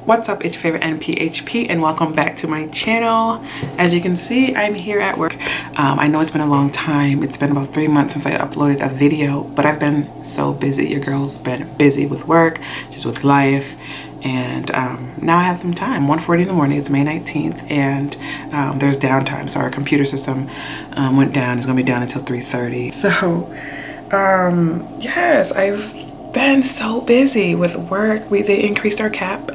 What's up, it's your favorite NPHP, and welcome back to my channel. As you can see, I'm here at work. I know it's been a long time. It's been about 3 months since I uploaded a video, but I've been so busy. Your girl's been busy with work, just with life, and now I have some time. 1:40 in the morning, it's May 19th, and there's downtime, so our computer system went down. It's gonna be down until 3:30. So yes, I've been so busy with work. They increased our cap,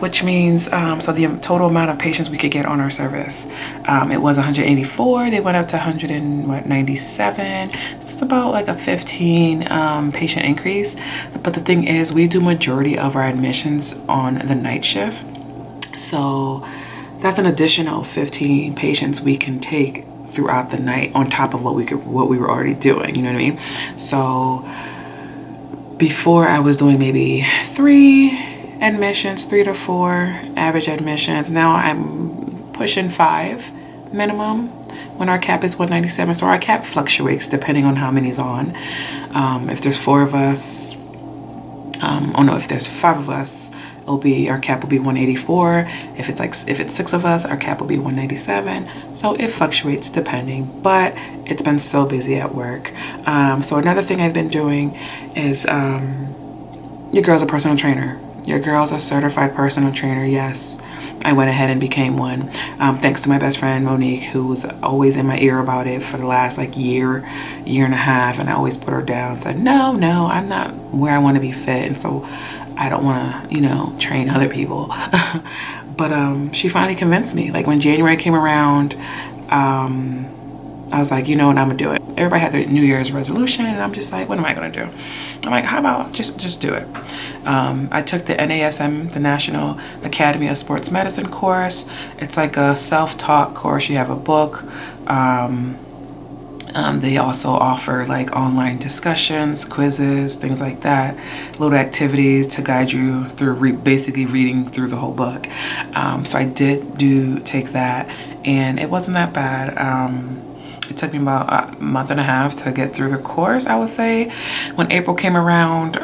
which means so the total amount of patients we could get on our service, it was 184. They went up to 197. It's about like a 15 patient increase. But the thing is, we do majority of our admissions on the night shift, so that's an additional 15 patients we can take throughout the night on top of what we were already doing. You know what I mean? So before, I was doing maybe 3 admissions, 3 to 4 average admissions. Now I'm pushing 5 minimum when our cap is 197. So our cap fluctuates depending on how many's on. If there's 4 of us, if there's 5 of us, our cap will be 184. If it's 6 of us, our cap will be 197. So it fluctuates depending, but it's been so busy at work. So another thing I've been doing is your girl's a personal trainer. Your girl's a certified personal trainer. Yes, I went ahead and became one, thanks to my best friend Monique, who was always in my ear about it for the last year and a half, and I always put her down, said no, I'm not where I want to be fit, and so I don't want to, train other people. But she finally convinced me. Like when January came around, I was like, you know what, I'm gonna do it. Everybody had their New Year's resolution, and I'm just like, what am I gonna do? I'm like, how about just do it? I took the NASM, the National Academy of Sports Medicine course. It's like a self-taught course. You have a book. They also offer online discussions, quizzes, things like that, little activities to guide you through basically reading through the whole book. So I did take that, and it wasn't that bad. It took me about a month and a half to get through the course, I would say. When April came around,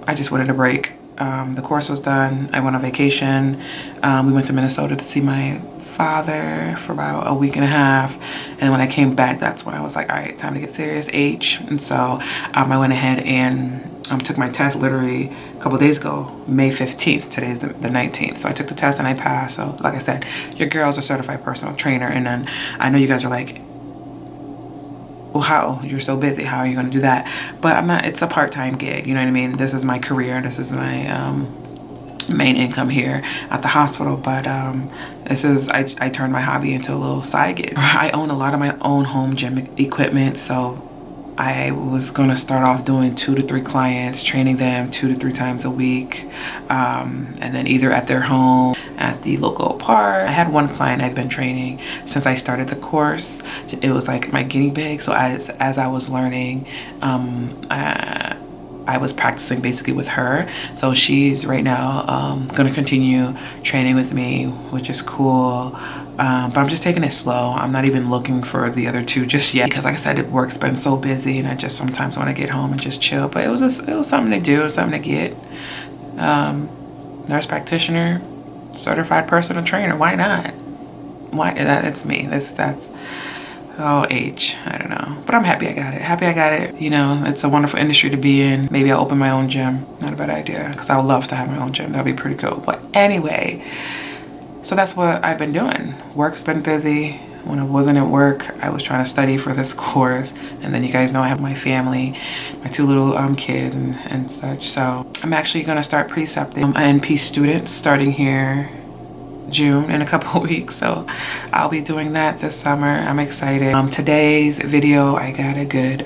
I just wanted a break. The course was done. I went on vacation. We went to Minnesota to see my father for about a week and a half, and when I came back, that's when I was like, all right, time to get serious, and so I went ahead and took my test literally a couple days ago, May 15th. Today's the 19th, so I took the test and I passed. So like I said, your girl's a certified personal trainer, and then I know you guys are like, well, how? You're so busy, how are you going to do that? But I'm not. It's a part-time gig, you know what I mean? This is my career, this is my main income here at the hospital, but I turned my hobby into a little side gig. I own a lot of my own home gym equipment, so I was gonna start off doing 2 to 3 clients, training them 2 to 3 times a week, and then either at their home, at the local park. I had one client I've been training since I started the course. It was like my guinea pig. So as I was learning, I was practicing basically with her. So she's right now going to continue training with me, which is cool. But I'm just taking it slow. I'm not even looking for the other 2 just yet, because like I said, work's been so busy, and I just sometimes want to get home and just chill. But it was something to do, something to get. Nurse practitioner, certified personal trainer. Why not? Why? That's me. That's I don't know, but I'm happy I got it. It's a wonderful industry to be in. Maybe I'll open my own gym. Not a bad idea, because I would love to have my own gym. That'd be pretty cool. But anyway, so that's what I've been doing. Work's been busy. When I wasn't at work, I was trying to study for this course, and then you guys know I have my family, my 2 little kids and such. So I'm actually going to start precepting NP students starting here June in a couple of weeks, so I'll be doing that this summer. I'm excited. Today's video, I got a good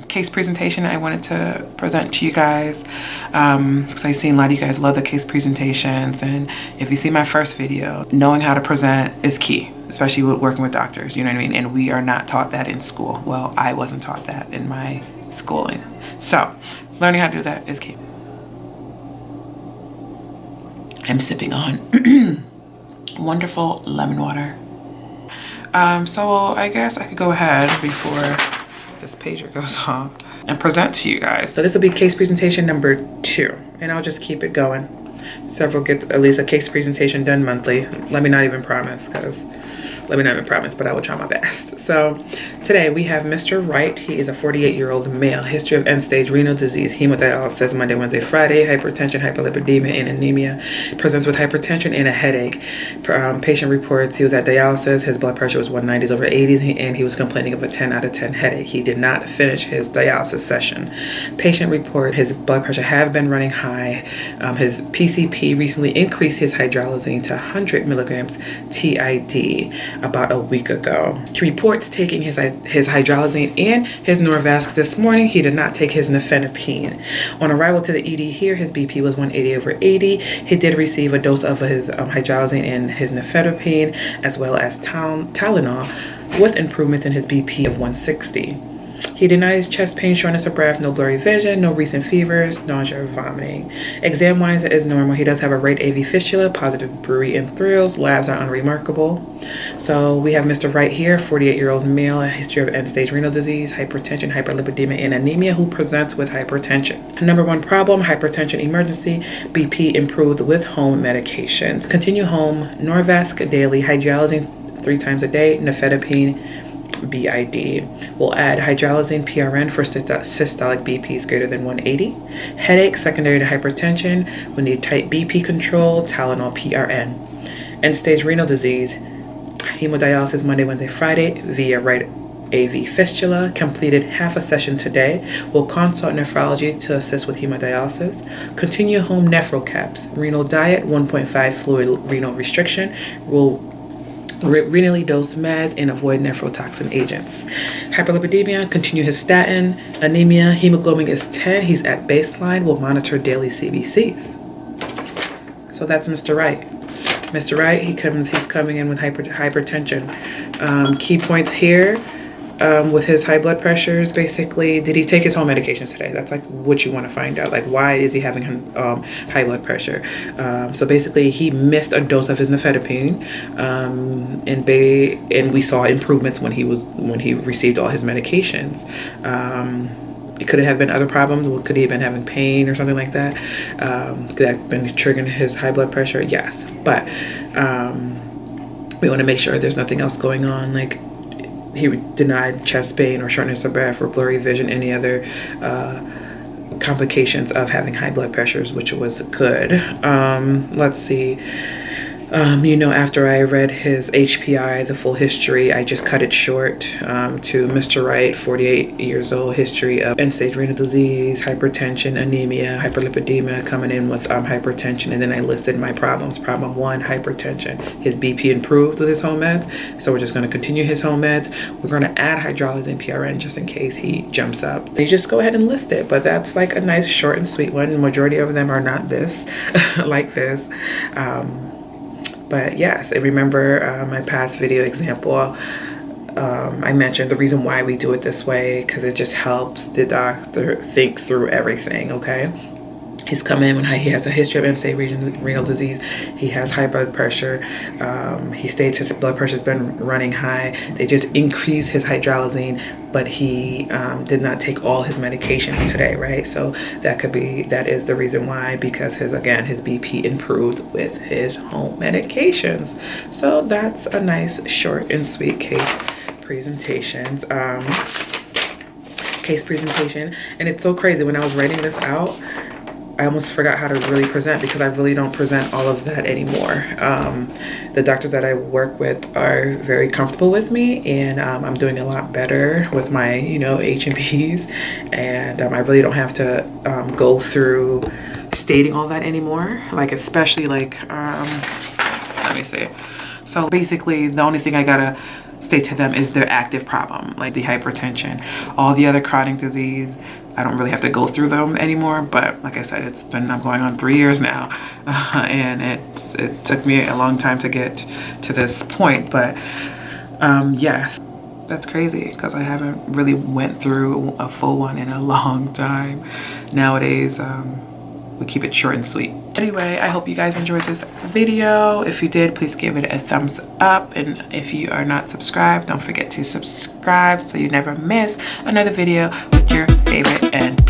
case presentation I wanted to present to you guys, because I've seen a lot of you guys love the case presentations, and if you see my first video, knowing how to present is key, especially with working with doctors, you know what I mean? And we are not taught that in school. Well, I wasn't taught that in my schooling, so learning how to do that is key. I'm sipping on wonderful lemon water. So I guess I could go ahead before this pager goes off and present to you guys. So this will be case presentation number 2, and I'll just keep it going. several get at least a case presentation done monthly. Let me not even promise, but I will try my best. So today we have Mr. Wright. He is a 48-year-old male. History of end-stage renal disease, hemodialysis Monday, Wednesday, Friday, hypertension, hyperlipidemia, and anemia. Presents with hypertension and a headache. Patient reports he was at dialysis. His blood pressure was 190s over 80s, and he was complaining of a 10 out of 10 headache. He did not finish his dialysis session. Patient report his blood pressure have been running high. His PCP recently increased his hydralazine to 100 milligrams TID about a week ago. He reports taking his hydralazine and his Norvasc this morning. He did not take his nifedipine. On arrival to the ED here, his BP was 180 over 80. He did receive a dose of his hydralazine and his nifedipine, as well as Tylenol, with improvements in his BP of 160. He denies chest pain, shortness of breath, no blurry vision, no recent fevers, nausea, or vomiting. Exam-wise, it is normal. He does have a right AV fistula, positive brewery and thrills. Labs are unremarkable. So we have Mr. Wright here, 48-year-old male, a history of end-stage renal disease, hypertension, hyperlipidemia, and anemia, who presents with hypertension. Number one problem, hypertension emergency, BP improved with home medications. Continue home, Norvasc daily, hydralazine 3 times a day, nifedipine, BID. We'll add hydralazine PRN for systolic BPs greater than 180. Headache secondary to hypertension. We need tight BP control, Tylenol PRN. End-stage renal disease, hemodialysis Monday, Wednesday, Friday via right AV fistula. Completed half a session today. We'll consult nephrology to assist with hemodialysis. Continue home nephrocaps. Renal diet 1.5 fluid renal restriction. We'll renally dosed meds and avoid nephrotoxin agents. Hyperlipidemia, continue his statin. Anemia, hemoglobin is 10. He's at baseline. We'll monitor daily CBCs. So that's Mr. Wright. Mr. Wright, he's coming in with hypertension. Key points here. With his high blood pressures, basically, did he take his home medications today? That's like what you want to find out. Like, why is he having high blood pressure? So basically, he missed a dose of his nifedipine, and we saw improvements when he received all his medications. It could have been other problems. Could he have been having pain or something like that? Could that have been triggering his high blood pressure? Yes, but we want to make sure there's nothing else going on, like he denied chest pain or shortness of breath or blurry vision, any other complications of having high blood pressures, which was good. Let's see. After I read his HPI, the full history, I just cut it short to Mr. Wright, 48 years old, history of end-stage renal disease, hypertension, anemia, hyperlipidemia, coming in with hypertension, and then I listed my problems. Problem 1, hypertension. His BP improved with his home meds, so we're just going to continue his home meds. We're going to add hydralazine PRN just in case he jumps up. You just go ahead and list it, but that's like a nice short and sweet one. The majority of them are not this, like this. But yes, and remember my past video example, I mentioned the reason why we do it this way, because it just helps the doctor think through everything, okay? He's come in when he has a history of end-stage renal disease. He has high blood pressure. He states his blood pressure's been running high. They just increased his hydralazine, but he did not take all his medications today, right? So that is the reason why, because his BP improved with his home medications. So that's a nice short and sweet case presentation. And it's so crazy, when I was writing this out, I almost forgot how to really present, because I really don't present all of that anymore. The doctors that I work with are very comfortable with me, and I'm doing a lot better with my, H&Ps, and I really don't have to go through stating all that anymore. Like, especially like, let me see. So basically, the only thing I gotta state to them is their active problem, like the hypertension. All the other chronic disease, I don't really have to go through them anymore, but like I said, I'm going on 3 years now, and it took me a long time to get to this point, but yes, that's crazy, because I haven't really went through a full one in a long time. Nowadays, we keep it short and sweet. Anyway, I hope you guys enjoyed this video. If you did, please give it a thumbs up. And if you are not subscribed, don't forget to subscribe so you never miss another video with your favorite NP.